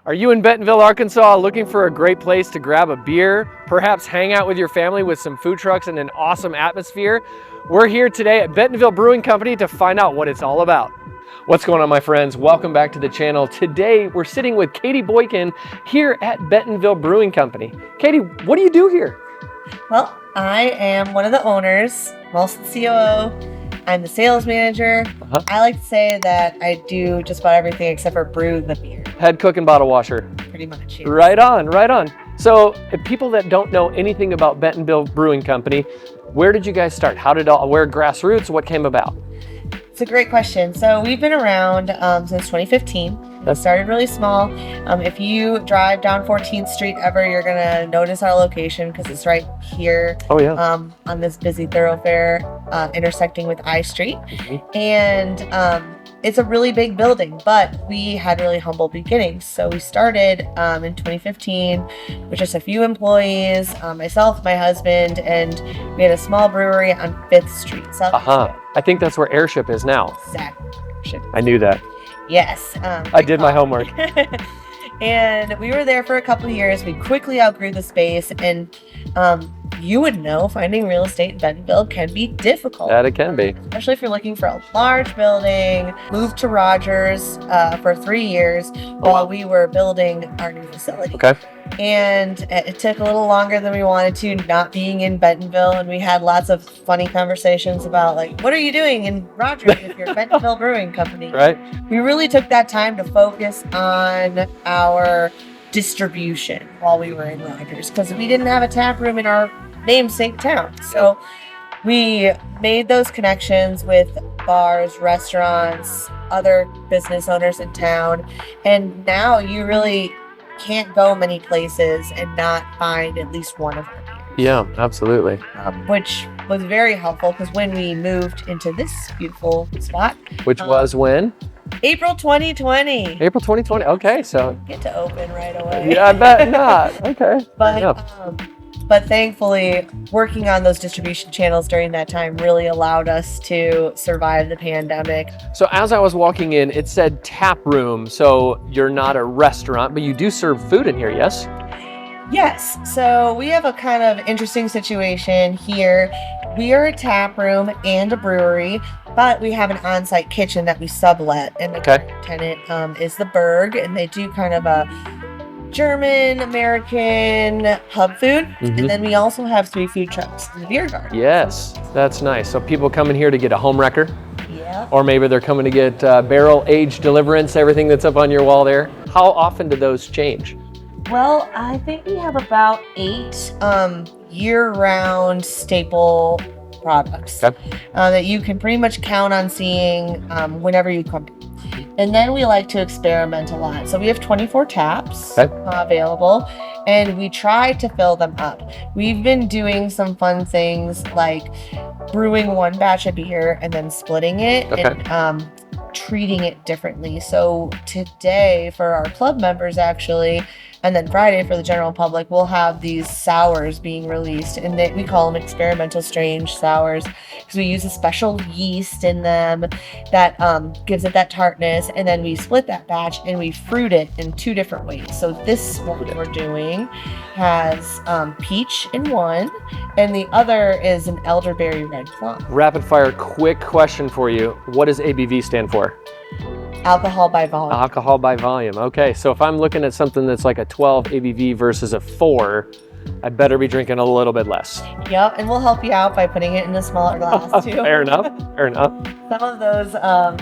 Are you in Bentonville, Arkansas, looking for a great place to grab a beer, perhaps hang out with your family with some food trucks and an awesome atmosphere? We're here today at Bentonville Brewing Company to find out what it's all about. What's going on, my friends? Welcome back to the channel. Today, we're sitting with Katie Boykin here at Bentonville Brewing Company. Katie, what do you do here? Well, I am one of the owners. I'm also the COO. I'm the sales manager. I like to say that I do just about everything except for brew the beer. Head cook and bottle washer. Pretty much, yes. Right on, right on. So, if people that don't know anything about Bentonville Brewing Company, where did you guys start? How did where grassroots? What came about? It's a great question. So we've been around since 2015. We started really small. If you drive down 14th Street ever, you're going to notice our location because it's right here. Oh, yeah. On this busy thoroughfare intersecting with I Street. And it's a really big building, but we had really humble beginnings. So we started in 2015 with just a few employees, myself, my husband, and we had a small brewery on 5th Street. I think that's where Airship is now. Exactly. I knew that. Yes. I did my homework. And we were there for a couple of years. We quickly outgrew the space, and you would know finding real estate in Bentonville can be difficult. That it can be. Especially if you're looking for a large building. Moved to Rogers for 3 years while we were building our new facility. Okay. And it took a little longer than we wanted to, not being in Bentonville, and we had lots of funny conversations about, like, what are you doing in Rogers if you're Bentonville Brewing Company? Right. We really took that time to focus on our distribution while we were in Rogers because we didn't have a tap room in our namesake town. So we made those connections with bars, restaurants, other business owners in town, and now you really can't go many places and not find at least one of our beers. Yeah, absolutely. Which was very helpful because when we moved into this beautiful spot, Which was when? April 2020. April 2020. Okay, so Get to open right away. yeah, I bet not. Okay. But thankfully, working on those distribution channels during that time really allowed us to survive the pandemic. So as I was walking in, it said tap room. So you're not a restaurant, but you do serve food in here, yes? Yes. So we have a kind of interesting situation here. We are a tap room and a brewery, but we have an on-site kitchen that we sublet. And the tenant is the Burg, and they do kind of a German, American pub food. And then we also have 3 food trucks in the beer garden. Yes, that's nice. So people come in here to get a home wrecker. Yeah. Or maybe they're coming to get barrel aged deliverance, everything that's up on your wall there. How often do those change? Well, I think we have about 8 year-round staple products that you can pretty much count on seeing whenever you come in. And then we like to experiment a lot. So we have 24 taps available, and we try to fill them up. We've been doing some fun things like brewing one batch of beer and then splitting it and treating it differently. So today for our club members, actually, and then Friday for the general public, we'll have these sours being released, and we call them experimental strange sours because we use a special yeast in them that gives it that tartness, and then we split that batch and we fruit it in 2 different ways. So this one we're doing has peach in one, and the other is an elderberry red plum. Rapid fire, quick question for you. What does ABV stand for? Alcohol by volume. Alcohol by volume. Okay, so if I'm looking at something that's like a 12 ABV versus a 4, I better be drinking a little bit less. Yep, and we'll help you out by putting it in a smaller glass too. Fair enough. Fair enough. Some of those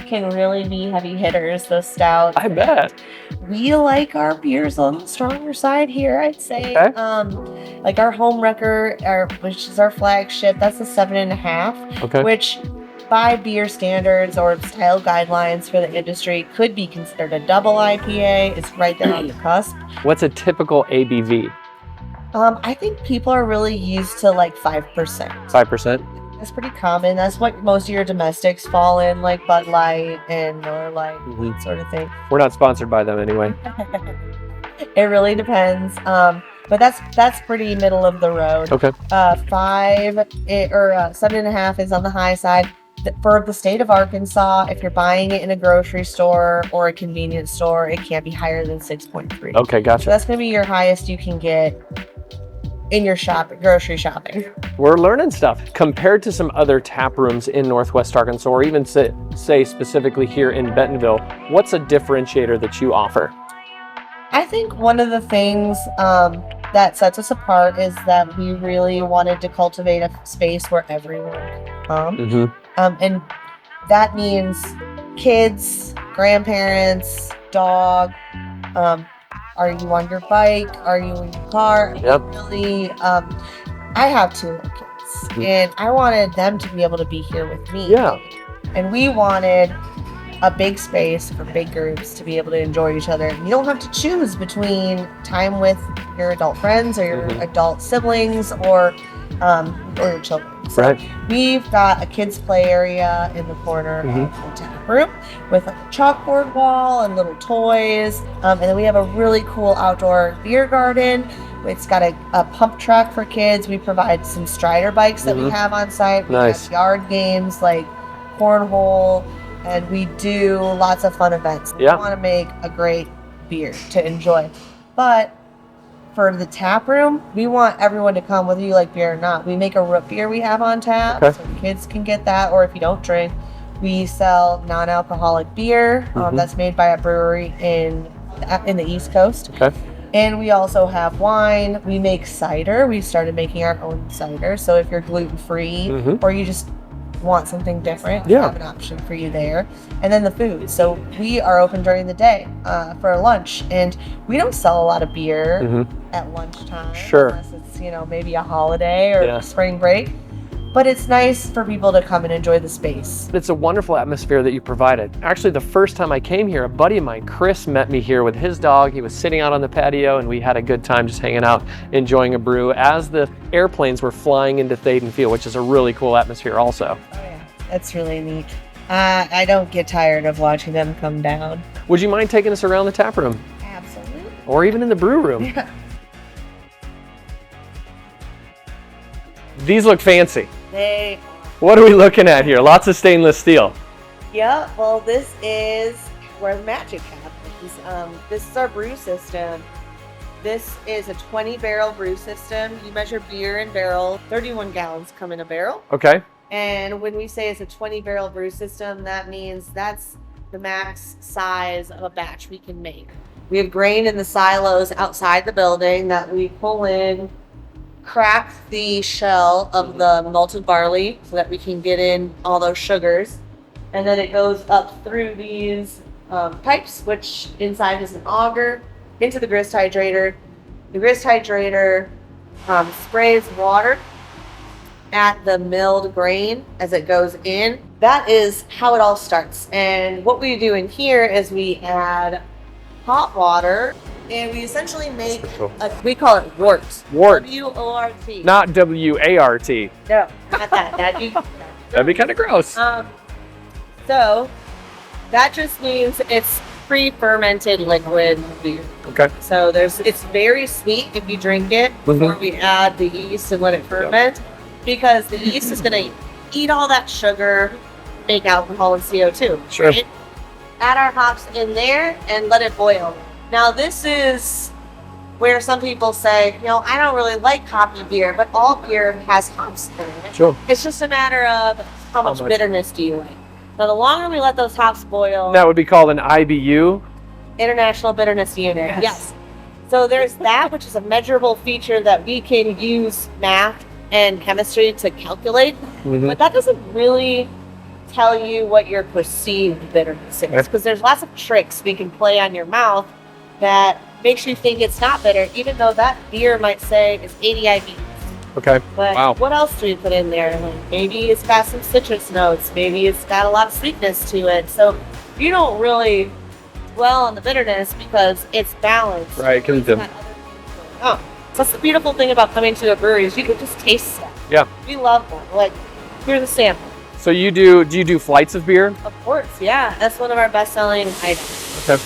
can really be heavy hitters, those stouts. I bet. We like our beers on the stronger side here, I'd say. Okay. Like our home wrecker, which is our flagship, that's a 7.5. Which by beer standards or style guidelines for the industry could be considered a double IPA. It's right there on the cusp. What's a typical ABV? I think people are really used to like 5%. 5%? That's pretty common. That's what most of your domestics fall in, like Bud Light or like that sort of thing. We're not sponsored by them anyway. It really depends. But that's pretty middle of the road. 5 or 7.5 is on the high side. For the state of Arkansas, if you're buying it in a grocery store or a convenience store, it can't be higher than 6.3. Okay, gotcha. So that's going to be your highest you can get in your grocery shopping. We're learning stuff. Compared to some other tap rooms in Northwest Arkansas, or even say specifically here in Bentonville, what's a differentiator that you offer? I think one of the things that sets us apart is that we really wanted to cultivate a space where everyone can come. And that means kids, grandparents, dog. Are you on your bike? Are you in your car? Yep. Really, I have 2 little kids, and I wanted them to be able to be here with me. Yeah. And we wanted a big space for big groups to be able to enjoy each other. You don't have to choose between time with your adult friends or your adult siblings or your children. So we've got a kids play area in the corner of the tap room with like a chalkboard wall and little toys. And then we have a really cool outdoor beer garden. It's got a pump track for kids. We provide some Strider bikes that we have on site. We have yard games like cornhole, and we do lots of fun events. We want to make a great beer to enjoy. But for the tap room, we want everyone to come, whether you like beer or not. We make a root beer we have on tap, so kids can get that, or if you don't drink, we sell non-alcoholic beer that's made by a brewery in the East Coast. And we also have wine. We make cider. We started making our own cider. So if you're gluten-free or you just want something different, we have an option for you there. And then the food. So we are open during the day for lunch, and we don't sell a lot of beer at lunchtime unless it's, maybe a holiday or spring break. But it's nice for people to come and enjoy the space. It's a wonderful atmosphere that you provided. Actually, the first time I came here, a buddy of mine, Chris, met me here with his dog. He was sitting out on the patio, and we had a good time just hanging out, enjoying a brew as the airplanes were flying into Thaden Field, which is a really cool atmosphere also. Oh yeah, that's really neat. I don't get tired of watching them come down. Would you mind taking us around the tap room? Absolutely. Or even in the brew room? Yeah. These look fancy. They. What are we looking at here? Lots of stainless steel. Yeah, well, this is where the magic happens. This is our brew system. This is a 20-barrel brew system. You measure beer in barrel. 31 gallons come in a barrel. Okay. And when we say it's a 20-barrel brew system, that means that's the max size of a batch we can make. We have grain in the silos outside the building that we pull in, crack the shell of the malted barley so that we can get in all those sugars. And then it goes up through these pipes, which inside is an auger, into the grist hydrator. The grist hydrator sprays water at the milled grain as it goes in. That is how it all starts. And what we do in here is we add hot water, and we essentially make we call it wort. Wort. W-O-R-T. Not W-A-R-T. No, not that. That'd be kind of gross. So that just means it's pre-fermented liquid beer. Okay. So it's very sweet if you drink it before we add the yeast and let it ferment, because the yeast is going to eat all that sugar, make alcohol and CO2. Sure. Right? Add our hops in there and let it boil. Now this is where some people say, I don't really like hoppy beer, but all beer has hops in it. Sure. It's just a matter of how much bitterness do you like. So the longer we let those hops boil, that would be called an IBU. International Bitterness Unit. Yes. So there's that, which is a measurable feature that we can use math and chemistry to calculate, but that doesn't really tell you what your perceived bitterness is, because there's lots of tricks we can play on your mouth that makes you think it's not bitter, even though that beer might say it's 80 IBUs. Okay. But what else do we put in there? Like maybe it's got some citrus notes. Maybe it's got a lot of sweetness to it. So you don't really dwell on the bitterness because it's balanced. Right. So that's the beautiful thing about coming to a brewery is you can just taste stuff. Yeah. We love that. Like, here's a sample. So do you do flights of beer? Of course, yeah. That's one of our best-selling items. Okay.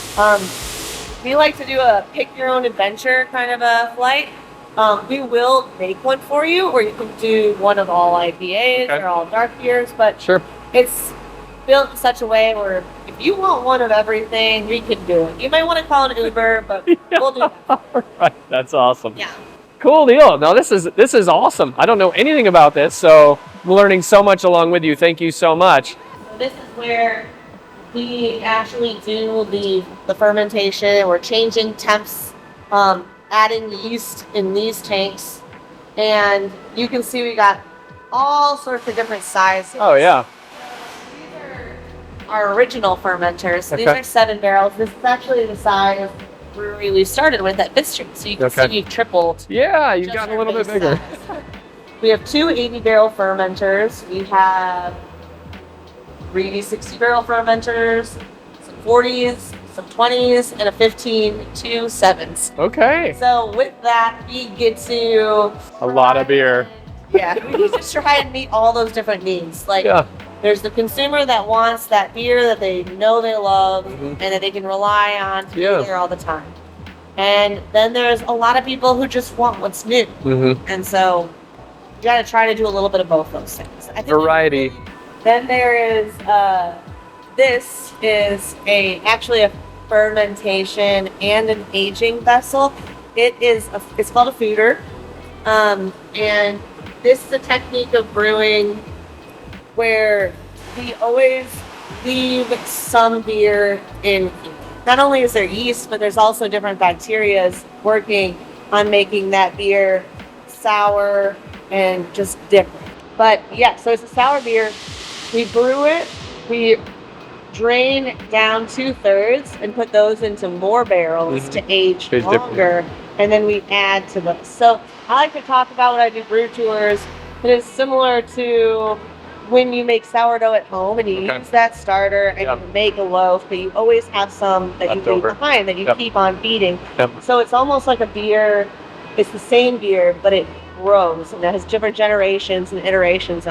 We like to do a pick-your-own-adventure kind of a flight. We will make one for you, or you can do one of all IPAs or all dark beers. But It's built in such a way where if you want one of everything, we can do it. You might want to call an Uber, but we'll do that. Right. That's awesome. Yeah. Cool deal. Now this is awesome. I don't know anything about this, so I'm learning so much along with you. Thank you so much. So this is where we actually do the fermentation. We're changing temps, adding yeast in these tanks, and you can see we got all sorts of different sizes. Oh yeah. These are our original fermenters. Okay. These are 7 barrels. This is actually the size brewery we started with at Fifth Street, so you can see we've tripled. Yeah, you've gotten a little bit bigger. We have 2 80-barrel fermenters. We have 3 60-barrel fermenters, some 40s, some 20s, and a 15, 2 7s. Okay. So with that, we get to A lot of beer. Yeah, we just try and meet all those different needs. Like, there's the consumer that wants that beer that they know they love and that they can rely on to be there all the time. And then there's a lot of people who just want what's new. And so you got to try to do a little bit of both those things. I think Variety. Then there is, this is actually a fermentation and an aging vessel. It's called a fooder. And this is a technique of brewing where we always leave some beer in here. Not only is there yeast, but there's also different bacteria working on making that beer sour and just different. But yeah, so it's a sour beer. We brew it, we drain down 2/3 and put those into more barrels to age longer, and then we add to those. So I like to talk about when I do brew tours. It is similar to when you make sourdough at home and you use that starter and you make a loaf, but you always have some that you leave behind that you keep on feeding. So it's almost like a beer. It's the same beer, but it grows and it has different generations and iterations.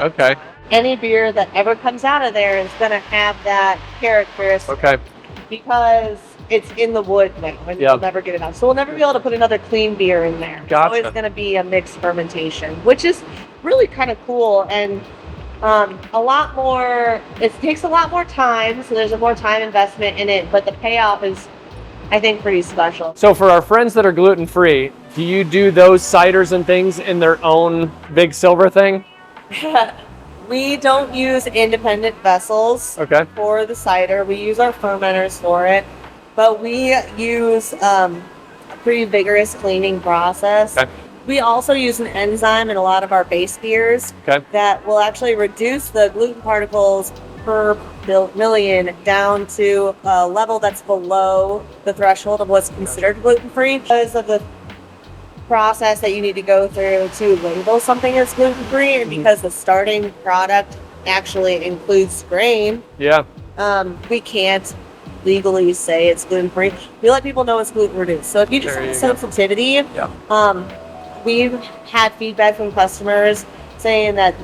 Any beer that ever comes out of there is going to have that characteristic because it's in the wood now and you'll never get it out. So we'll never be able to put another clean beer in there. It's always going to be a mixed fermentation, which is really kind of cool and a lot more. It takes a lot more time, so there's a more time investment in it, but the payoff is, I think, pretty special. So for our friends that are gluten-free, do you do those ciders and things in their own big silver thing? We don't use independent vessels for the cider. We use our fermenters for it, but we use a pretty vigorous cleaning process. We also use an enzyme in a lot of our base beers that will actually reduce the gluten particles per million down to a level that's below the threshold of what's considered gluten-free because of the process that you need to go through to label something as gluten-free, and because the starting product actually includes grain, we can't legally say it's gluten-free. We let people know it's gluten-reduced. So if you just have sensitivity, we've had feedback from customers saying that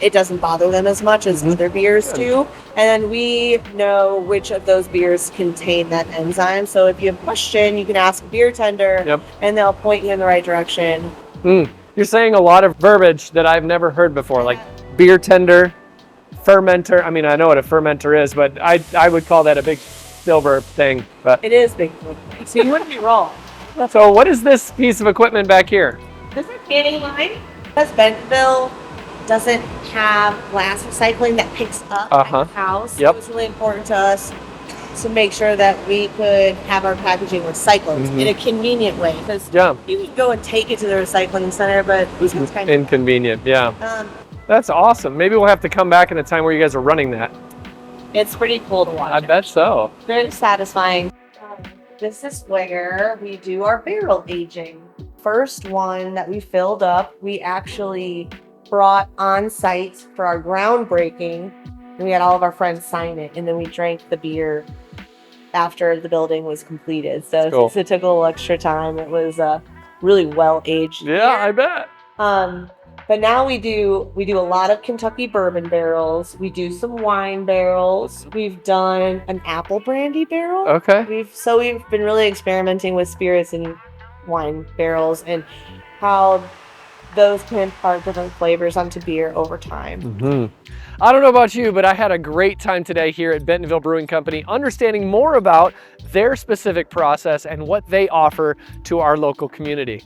it doesn't bother them as much as other beers do. And then we know which of those beers contain that enzyme. So if you have a question, you can ask a beer tender and they'll point you in the right direction. You're saying a lot of verbiage that I've never heard before, like beer tender, fermenter. I mean, I know what a fermenter is, but I would call that a big silver thing. But it is big. So you wouldn't be wrong. So what is this piece of equipment back here? This is a canning line. Because Bentonville doesn't have glass recycling that picks up at the house. It was really important to us to make sure that we could have our packaging recycled in a convenient way. Because you can go and take it to the recycling center, but it's kind of inconvenient. That's awesome. Maybe we'll have to come back in a time where you guys are running that. It's pretty cool to watch. I bet so. Very satisfying. This is where we do our barrel aging. First one that we filled up, we actually brought on site for our groundbreaking, and we had all of our friends sign it, and then we drank the beer after the building was completed. So since it took a little extra time, it was really well aged. Yeah, I bet. But now we do a lot of Kentucky bourbon barrels. We do some wine barrels. We've done an apple brandy barrel. We've been really experimenting with spirits and wine barrels and how those can impart different flavors onto beer over time. I don't know about you, but I had a great time today here at Bentonville Brewing Company, understanding more about their specific process and what they offer to our local community.